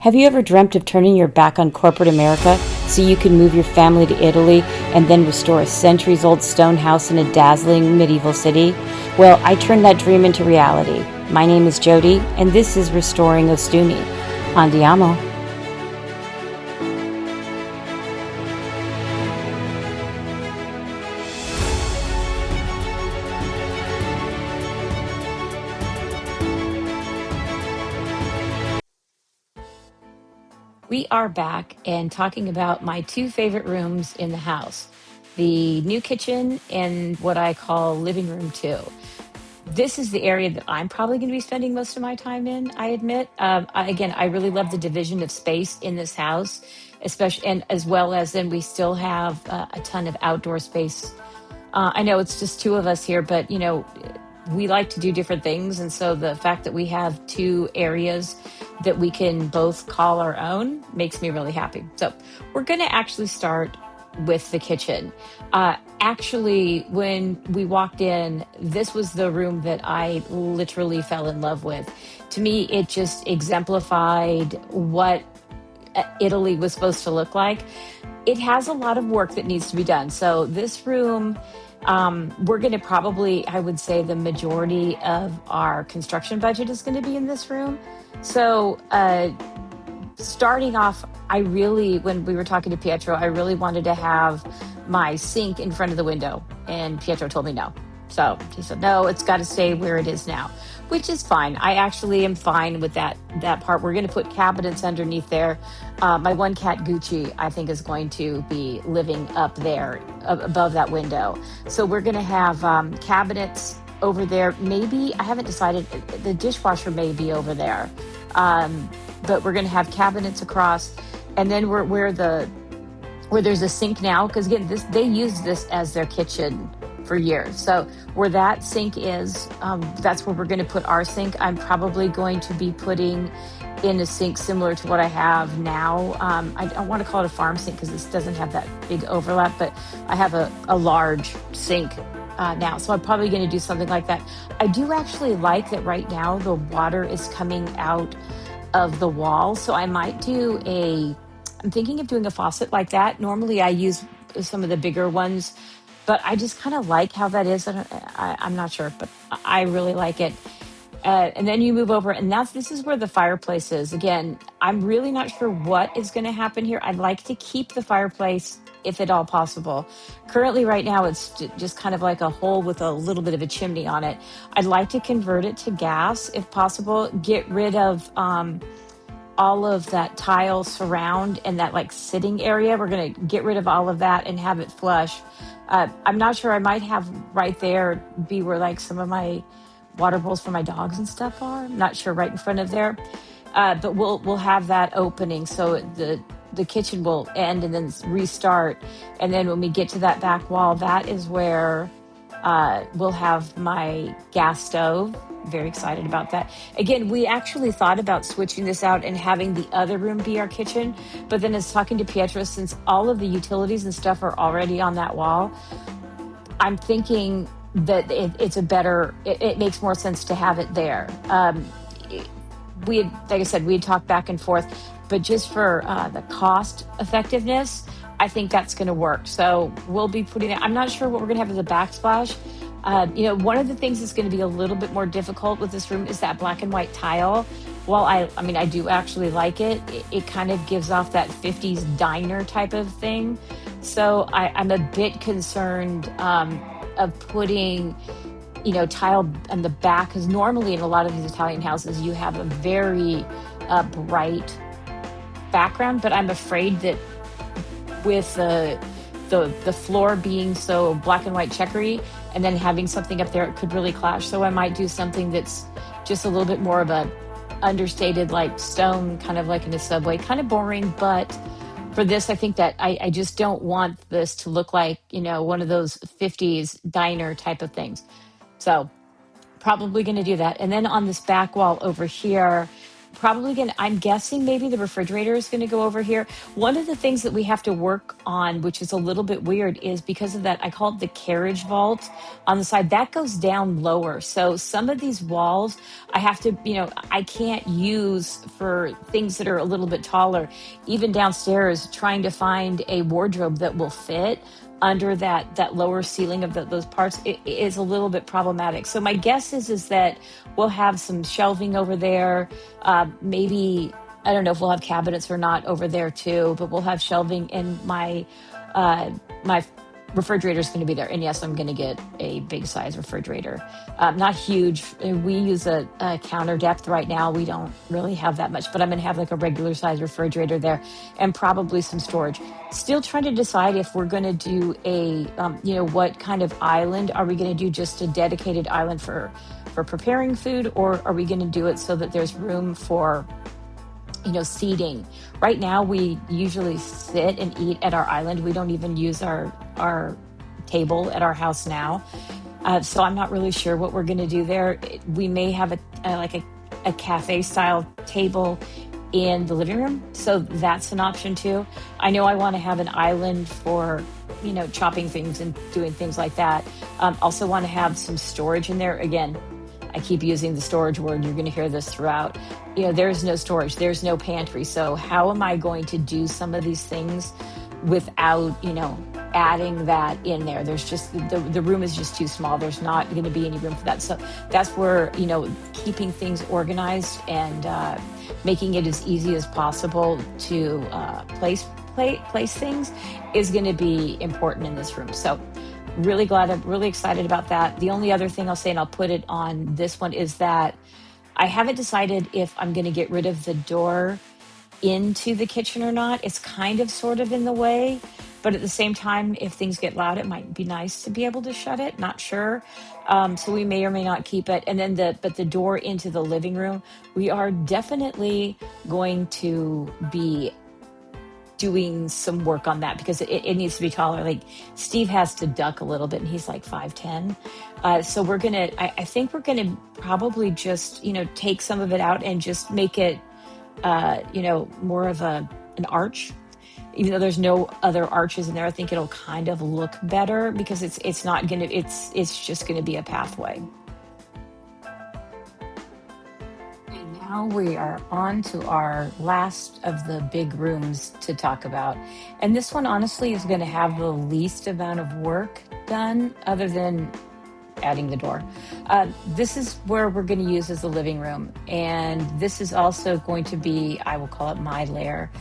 Have you ever dreamt of turning your back on corporate America so you can move your family to Italy and then restore a centuries-old stone house in a dazzling medieval city? Well, I turned that dream into reality. My name is Jody, and this is Restoring-Ostuni. Andiamo. We are back and talking about my two favorite rooms in the house, the new kitchen and what I call living room two. This is the area that I'm probably going to be spending most of my time in, I admit. Again, I really love the division of space in this house, especially, and as well as then we still have a ton of outdoor space. I know it's just two of us here, but we like to do different things. And so the fact that we have two areas that we can both call our own makes me really happy. So we're going to actually start with the kitchen. Actually, when we walked in, this was the room that I literally fell in love with. To me, it just exemplified what Italy was supposed to look like. It has a lot of work that needs to be done. So this room, we're going to probably, I would say, the majority of our construction budget is going to be in this room. So starting off, when we were talking to Pietro, I really wanted to have my sink in front of the window, and Pietro told me no. So he said, no, it's got to stay where it is now, which is fine. I actually am fine with that part. We're going to put cabinets underneath there. My one cat, Gucci, I think is going to be living up there above that window. So we're going to have cabinets over there. Maybe, I haven't decided, the dishwasher may be over there. But we're going to have cabinets across, and then where there's a sink now, because again, they use this as their kitchen for years. So where that sink is, that's where we're going to put our sink. I'm probably going to be putting in a sink similar to what I have now. I don't want to call it a farm sink because this doesn't have that big overlap, but I have a large sink now. So I'm probably going to do something like that. I do actually like that right now the water is coming out of the wall. So I'm thinking of doing a faucet like that. Normally I use some of the bigger ones, but I just kind of like how that is. I'm not sure, but I really like it. And then you move over, and this is where the fireplace is. Again, I'm really not sure what is going to happen here. I'd like to keep the fireplace if at all possible. Currently, right now, it's just kind of like a hole with a little bit of a chimney on it. I'd like to convert it to gas if possible, get rid of all of that tile surround and that like sitting area. We're going to get rid of all of that and have it flush. I'm not sure. I might have right there be where like some of my water bowls for my dogs and stuff are. I'm not sure, right in front of there. But we'll have that opening, so the kitchen will end and then restart. And then when we get to that back wall, that is where we'll have my gas stove. Very excited about that. Again, we actually thought about switching this out and having the other room be our kitchen. But then as talking to Pietro, since all of the utilities and stuff are already on that wall, I'm thinking that it makes more sense to have it there. Like I said, we had talked back and forth, but just for the cost effectiveness, I think that's going to work. So we'll be putting it. I'm not sure what we're going to have as a backsplash. One of the things that's going to be a little bit more difficult with this room is that black and white tile. While I do actually like it, it kind of gives off that 50s diner type of thing. So I'm a bit concerned of putting tile on the back, because normally in a lot of these Italian houses you have a very bright background, but I'm afraid that with the floor being so black and white checkery and then having something up there, it could really clash. So I might do something that's just a little bit more of a understated, like stone, kind of like in a subway, kind of boring. But for this, I think that I just don't want this to look like one of those 50s diner type of things. So probably going to do that. And then on this back wall over here, probably gonna, I'm guessing maybe the refrigerator is gonna go over here. One of the things that we have to work on, which is a little bit weird, is because of that, I call it the carriage vault on the side, that goes down lower. So some of these walls I have to, I can't use for things that are a little bit taller. Even downstairs, trying to find a wardrobe that will fit under that lower ceiling of those parts, it is a little bit problematic. So my guess is that we'll have some shelving over there. Maybe, I don't know if we'll have cabinets or not over there too, but we'll have shelving, and my refrigerator is going to be there. And yes, I'm going to get a big size refrigerator. Not huge. We use a counter depth right now. We don't really have that much, but I'm going to have like a regular size refrigerator there, and probably some storage. Still trying to decide if we're going to do what kind of island. Are we going to do just a dedicated island for preparing food, or are we going to do it so that there's room for seating? Right now, we usually sit and eat at our island. We don't even use our table at our house now. So I'm not really sure what we're going to do there. We may have a cafe style table in the living room. So that's an option too. I know I want to have an island for, chopping things and doing things like that. Also want to have some storage in there. Again, I keep using the storage word. You're going to hear this throughout. There's no storage. There's no pantry. So how am I going to do some of these things without, adding that in there? There's just, the room is just too small. There's not going to be any room for that. So that's where, keeping things organized and making it as easy as possible to place things is going to be important in this room. So really glad, I'm really excited about that. The only other thing I'll say, and I'll put it on this one, is that I haven't decided if I'm going to get rid of the door into the kitchen or not. It's kind of sort of in the way, but at the same time, if things get loud, it might be nice to be able to shut it. Not sure. So we may or may not keep it. And then the door into the living room, we are definitely going to be doing some work on that, because it needs to be taller. Like Steve has to duck a little bit, and he's like 5'10". So we're going to, I think we're going to probably just, take some of it out and just make it, more of an arch. Even though there's no other arches in there, I think it'll kind of look better, because it's not going to, it's just going to be a pathway. Now we are on to our last of the big rooms to talk about. And this one honestly is going to have the least amount of work done, other than adding the door. This is where we're going to use as the living room. And this is also going to be, I will call it my lair.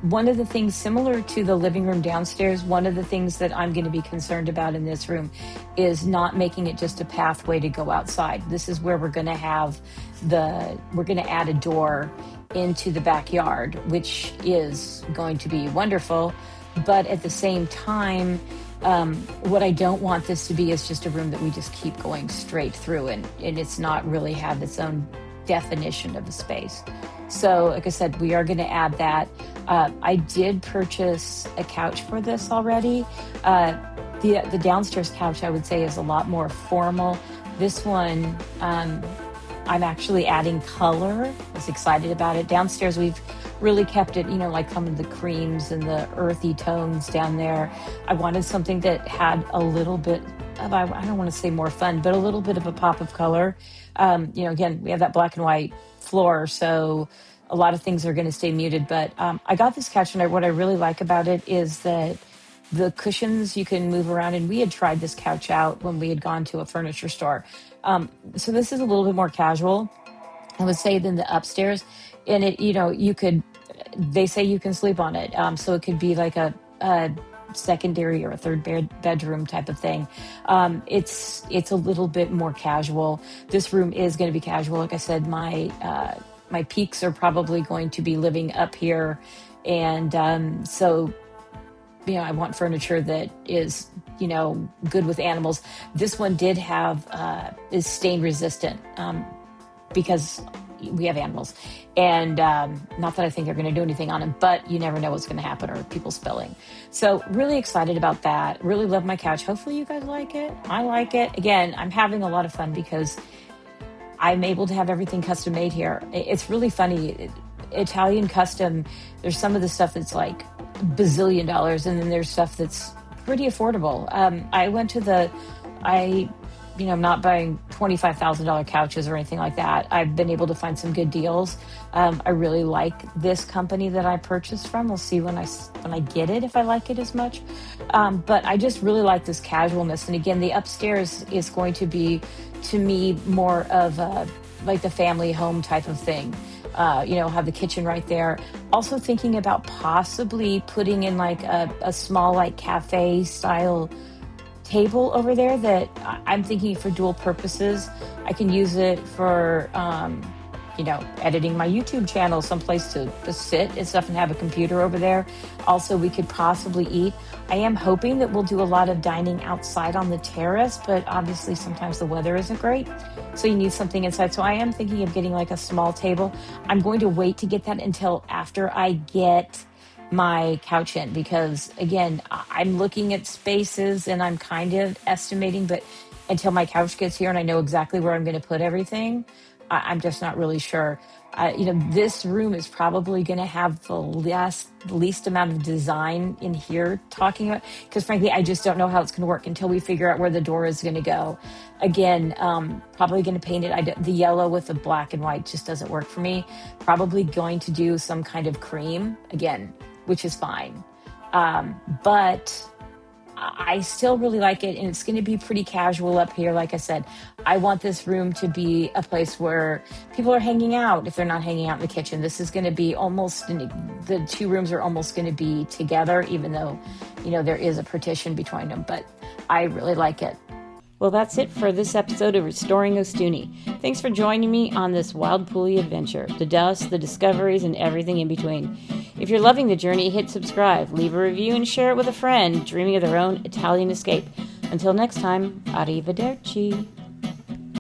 One of the things similar to the living room downstairs, one of the things that I'm going to be concerned about in this room is not making it just a pathway to go outside. This is where we're going to have we're going to add a door into the backyard, which is going to be wonderful. But at the same time, what I don't want this to be is just a room that we just keep going straight through, and it's not really have its own definition of a space. So like I said, we are going to add that. I did purchase a couch for this already. The downstairs couch, I would say, is a lot more formal. This one, I'm actually adding color. I was excited about it. Downstairs, we've really kept it, like some of the creams and the earthy tones down there. I wanted something that had a little bit of, I don't want to say more fun, but a little bit of a pop of color. Again, we have that black and white floor, so a lot of things are going to stay muted. But I got this couch, and what I really like about it is that the cushions you can move around. And we had tried this couch out when we had gone to a furniture store. So this is a little bit more casual, I would say, than the upstairs. And it, they say you can sleep on it. So it could be like a secondary or a third bedroom type of thing. It's a little bit more casual. This room is going to be casual. Like I said, my peaks are probably going to be living up here. And so, I want furniture that is, good with animals. This one did have, is stain resistant, because we have animals. And not that I think they're going to do anything on them, but you never know what's going to happen, or people spilling. So really excited about that. Really love my couch. Hopefully you guys like it. I like it. Again, I'm having a lot of fun, because I'm able to have everything custom made here. It's really funny. Italian custom, there's some of the stuff that's like bazillion dollars, and then there's stuff that's pretty affordable. I went to I'm not buying $25,000 couches or anything like that. I've been able to find some good deals. I really like this company that I purchased from. We'll see when I get it, if I like it as much. But I just really like this casualness. And again, the upstairs is going to be, to me, more of like the family home type of thing. Have the kitchen right there. Also thinking about possibly putting in like a small like cafe style table over there that I'm thinking for dual purposes. I can use it for, editing my YouTube channel, someplace to sit and stuff, and have a computer over there. Also, we could possibly eat. I am hoping that we'll do a lot of dining outside on the terrace, but obviously sometimes the weather isn't great, so you need something inside. So I am thinking of getting like a small table. I'm going to wait to get that until after I get my couch in, because again, I'm looking at spaces and I'm kind of estimating, but until my couch gets here and I know exactly where I'm going to put everything, I'm just not really sure. This room is probably going to have the least amount of design in here talking about, because frankly, I just don't know how it's going to work until we figure out where the door is going to go. Again, probably going to paint it. The yellow with the black and white just doesn't work for me. Probably going to do some kind of cream again, which is fine. But I still really like it, and it's going to be pretty casual up here. Like I said, I want this room to be a place where people are hanging out if they're not hanging out in the kitchen. This is going to be the two rooms are almost going to be together, even though, there is a partition between them, but I really like it. Well, that's it for this episode of Restoring-Ostuni. Thanks for joining me on this wild pulley adventure, the dust, the discoveries, and everything in between. If you're loving the journey, hit subscribe, leave a review, and share it with a friend dreaming of their own Italian escape. Until next time, arrivederci.